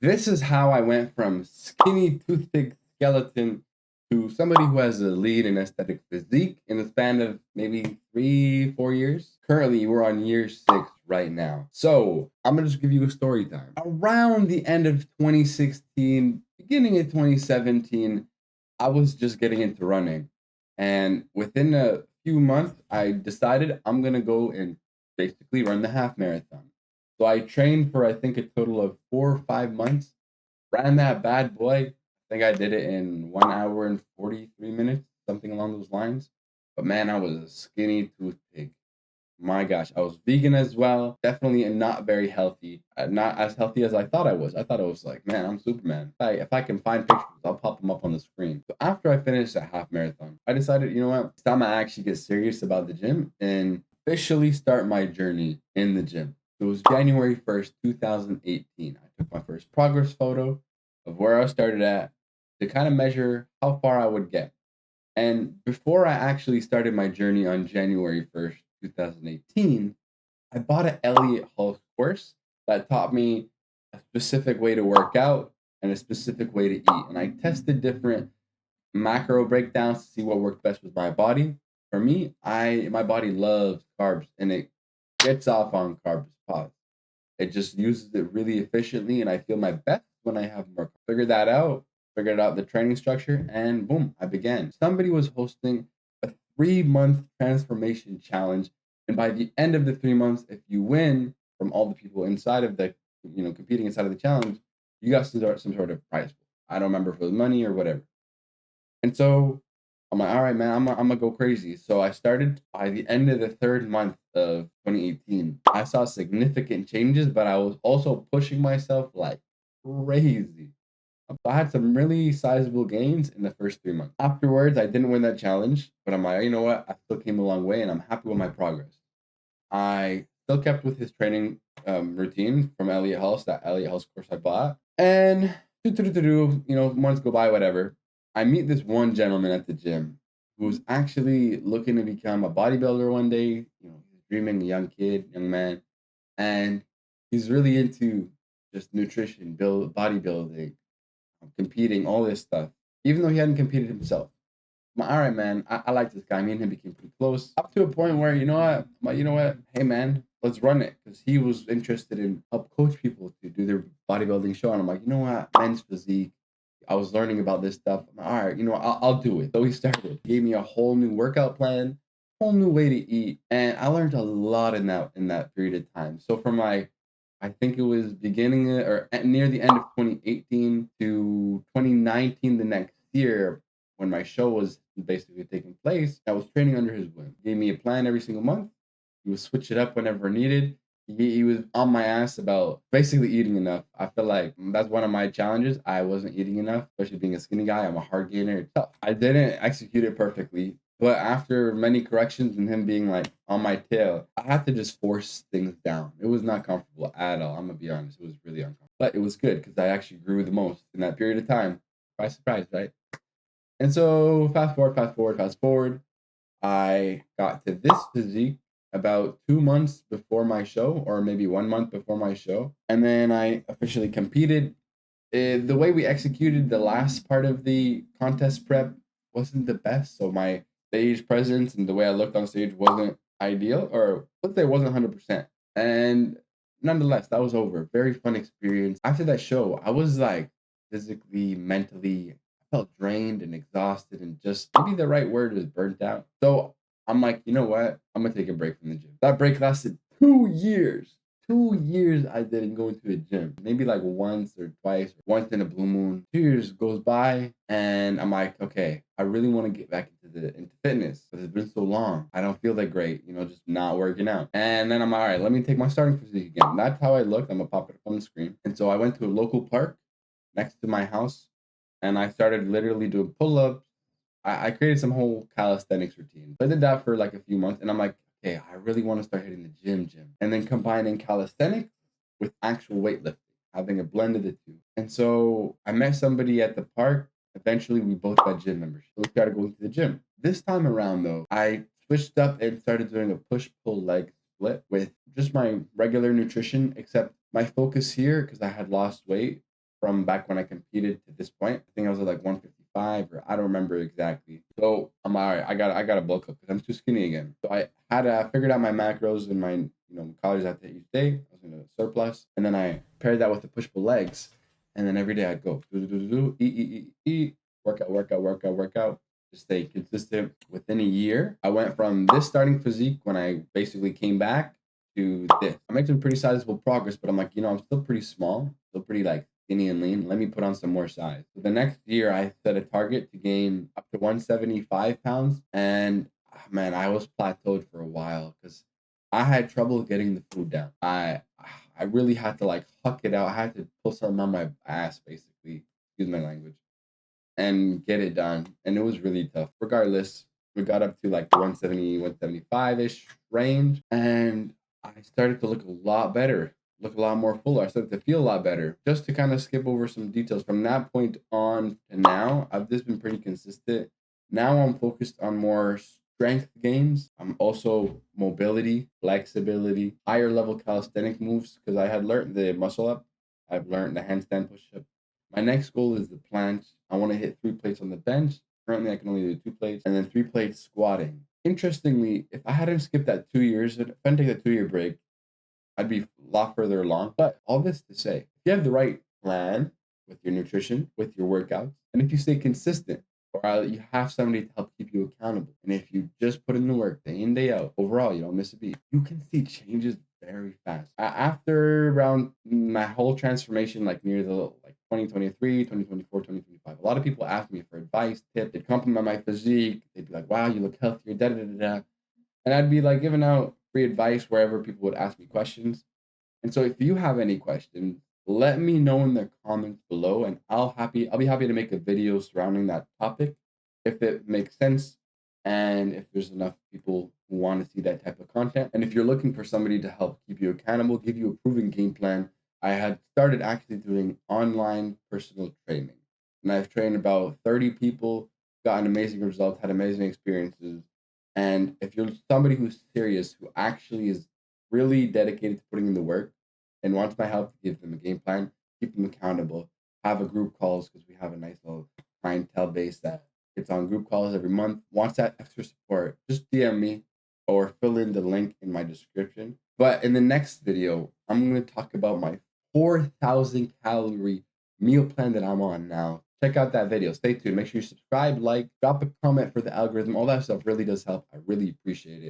This is how I went from skinny toothpick skeleton to somebody who has a lean and aesthetic physique in the span of maybe 3, 4 years. Currently, we're on year 6 right now. So I'm gonna just give you a story time. Around the end of 2016, beginning of 2017, I was just getting into running. And within a few months, I decided I'm gonna go and basically run the half marathon. So I trained for I think a total of 4 or 5 months. Ran that bad boy. I think I did it in 1 hour and 43 minutes, something along those lines. But man, I was a skinny toothpick. My gosh, I was vegan as well. Definitely not very healthy. Not as healthy as I thought I was. I thought I was like, man, I'm Superman. If I can find pictures, I'll pop them up on the screen. So after I finished that half marathon, I decided, you know what? It's time I actually get serious about the gym and officially start my journey in the gym. So it was January 1st, 2018. I took my first progress photo of where I started at to kind of measure how far I would get. And before I actually started my journey on January 1st, 2018, I bought an Elliott Hulse course that taught me a specific way to work out and a specific way to eat. And I tested different macro breakdowns to see what worked best with my body. For me, I my body loves carbs and it gets off on carbs. Pause. It just uses it really efficiently, and I feel my best when I have more. Figured out the training structure, and boom, I began. Somebody was hosting a 3 month transformation challenge, and by the end of the 3 months, if you win from all the people inside of the, competing inside of the challenge, you got some sort of prize pool. I don't remember if it was money or whatever. And so I'm like, all right, man, I'm gonna go crazy. So I started by the end of the third month of 2018. I saw significant changes, but I was also pushing myself like crazy. I had some really sizable gains in the first 3 months. Afterwards, I didn't win that challenge, but I'm like, you know what? I still came a long way and I'm happy with my progress. I still kept with his training routine from Elliott Hulse, that Elliott Hulse course I bought. And months go by, whatever. I meet this one gentleman at the gym who's actually looking to become a bodybuilder one day. He's dreaming, a young kid, young man, and he's really into just nutrition, build bodybuilding, competing, all this stuff. Even though he hadn't competed himself. I'm like, all right, man, I like this guy. Me and him became pretty close. Up to a point where, you know what? I'm like, you know what? Hey, man, let's run it. Because he was interested in help coach people to do their bodybuilding show. And I'm like, you know what? Men's physique. I was learning about this stuff. I'm like, all right, I'll do it. So we started. He gave me a whole new workout plan, whole new way to eat. And I learned a lot in that period of time. So from like, I think it was near the end of 2018 to 2019, the next year, when my show was basically taking place, I was training under his wing. He gave me a plan every single month. He would switch it up whenever needed. He was on my ass about basically eating enough. I feel like that's one of my challenges. I wasn't eating enough, especially being a skinny guy. I'm a hard gainer. It's tough. I didn't execute it perfectly. But after many corrections and him being like on my tail, I had to just force things down. It was not comfortable at all. I'm gonna be honest. It was really uncomfortable. But it was good because I actually grew the most in that period of time. Surprise, surprise, right? And so fast forward, I got to this physique about 2 months before my show, or maybe 1 month before my show. And then I officially competed. The way we executed the last part of the contest prep wasn't the best. So my stage presence and the way I looked on stage wasn't ideal, or let's say it wasn't 100%. And nonetheless, that was over. Very fun experience. After that show, I was like physically, mentally, I felt drained and exhausted and just maybe the right word is burnt out. So I'm like, you know what? I'm gonna take a break from the gym. That break lasted 2 years. 2 years I didn't go into a gym. Maybe like once or twice, or once in a blue moon. 2 years goes by and I'm like, okay, I really want to get back into fitness because it's been so long. I don't feel that great, just not working out. And then I'm like, all right, let me take my starting physique again. That's how I looked. I'm gonna pop it up on the screen. And so I went to a local park next to my house and I started literally doing pull-ups. I created some whole calisthenics routine. I did that for like a few months, and I'm like, okay, I really want to start hitting the gym, and then combining calisthenics with actual weightlifting, having a blend of the two. And so I met somebody at the park. Eventually, we both got gym membership. So we started going to the gym. This time around, though, I switched up and started doing a push-pull leg split with just my regular nutrition, except my focus here, because I had lost weight, from back when I competed to this point. I think I was at like 155, or I don't remember exactly. So I'm all right. I got to bulk up because I'm too skinny again. So I had figured out my macros and my calories I had to eat each day. I was in a surplus, and then I paired that with the push pull legs, and then every day I'd go eat, workout. To stay consistent. Within a year, I went from this starting physique when I basically came back to this. I'm making pretty sizable progress, but I'm like, I'm still pretty small, still pretty like skinny and lean. Let me put on some more size. So the next year, I set a target to gain up to 175 pounds. And man, I was plateaued for a while because I had trouble getting the food down. I really had to like huck it out. I had to pull something on my ass, basically. Excuse my language, and get it done. And it was really tough. Regardless, we got up to like 170, 175-ish range. And I started to look a lot better, look a lot more fuller. I started to feel a lot better. Just to kind of skip over some details from that point on to now, I've just been pretty consistent. Now I'm focused on more strength gains. I'm also mobility, flexibility, higher level calisthenic moves because I had learned the muscle up. I've learned the handstand push up. My next goal is the planche. I want to hit 3 plates on the bench. Currently, I can only do 2 plates, and then 3 plates squatting. Interestingly, if I hadn't skipped that 2 years, if I didn't take a 2 year break, I'd be a lot further along. But all this to say, if you have the right plan with your nutrition, with your workouts, and if you stay consistent, or you have somebody to help keep you accountable, and if you just put in the work day in, day out, overall, you don't miss a beat, you can see changes very fast. After around my whole transformation, like near the like 2023, 2024, 2025, a lot of people ask me for advice, tips, they'd compliment my physique. They'd be like, wow, you look healthier, da da da da. And I'd be like giving out free advice wherever people would ask me questions. And so if you have any questions, let me know in the comments below, and I'll be happy to make a video surrounding that topic if it makes sense, and if there's enough people who want to see that type of content. And if you're looking for somebody to help keep you accountable, give you a proven game plan, I had started actually doing online personal training. And I've trained about 30 people, gotten amazing results, had amazing experiences. And if you're somebody who's serious, who actually is really dedicated to putting in the work and wants my help to give them a game plan, keep them accountable, have a group calls because we have a nice little clientele base that gets on group calls every month, wants that extra support, just DM me or fill in the link in my description. But in the next video, I'm going to talk about my 4,000 calorie meal plan that I'm on now. Check out that video. Stay tuned. Make sure you subscribe, like, drop a comment for the algorithm. All that stuff really does help. I really appreciate it.